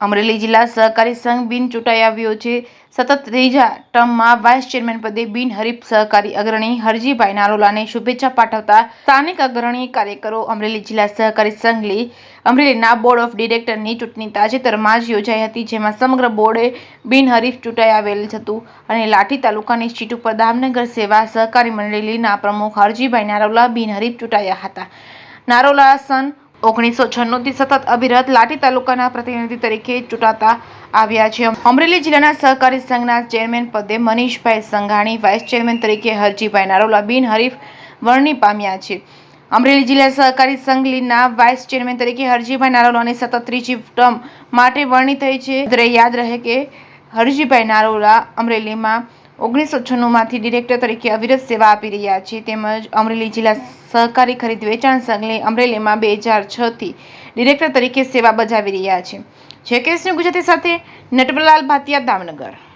અમરેલી જિલ્લા સહકારી સંઘ બિન ચૂંટાઈ આવ્યો છે. સતત ત્રીજા ટર્મમાં વાઇસ ચેરમેન પદે બિનહરીફ સહકારી અગ્રણી હરજીભાઈ નારોલાને શુભેચ્છા પાઠવતા સ્થાનિક અગ્રણી કાર્યકરો અમરેલી જિલ્લા સહકારી સંઘ અમરેલીના બોર્ડ ઓફ ડિરેક્ટરની ચૂંટણી તાજેતરમાં જ યોજાઈ હતી, જેમાં સમગ્ર બોર્ડે બિનહરીફ ચૂંટાઈ આવેલ હતું અને લાઠી તાલુકાની સીટ ઉપર દામનગર સેવા સહકારી મંડળીના પ્રમુખ હરજીભાઈ નારોલા બિનહરીફ ચૂંટાયા હતા. નારોલા સન 1996થી સતત અવિરત લાઠી તાલુકાના પ્રતિનિધિ તરીકે ચૂંટાતા આવ્યા છે. અમરેલી જિલ્લાના સહકારી સંઘના ચેરમેન પદે મનીષભાઈ સંઘાણી, વાઇસ ચેરમેન તરીકે હરજીભાઈ નારોલા બિનહરીફ વરણી પામ્યા છે. અમરેલી જિલ્લા સહકારી સંઘના વાઇસ ચેરમેન તરીકે હરજીભાઈ નારોલાની સતત ત્રીજી ટર્મ માટે વરણી થઈ છે. યાદ રહે કે હરજીભાઈ નારોલા અમરેલીમાં 1996માંથી ડિરેક્ટર તરીકે અવિરત સેવા આપી રહ્યા છે. તેમજ અમરેલી જિલ્લા સહકારી ખરીદ વેચાણ સંઘ અમરેલીમાં 2006થી ડિરેક્ટર તરીકે સેવા બજાવી રહ્યા છે. જેકેએસ ન્યૂઝ ગુજરાતી સાથે નટવરલાલ ભાટિયા, દામનગર.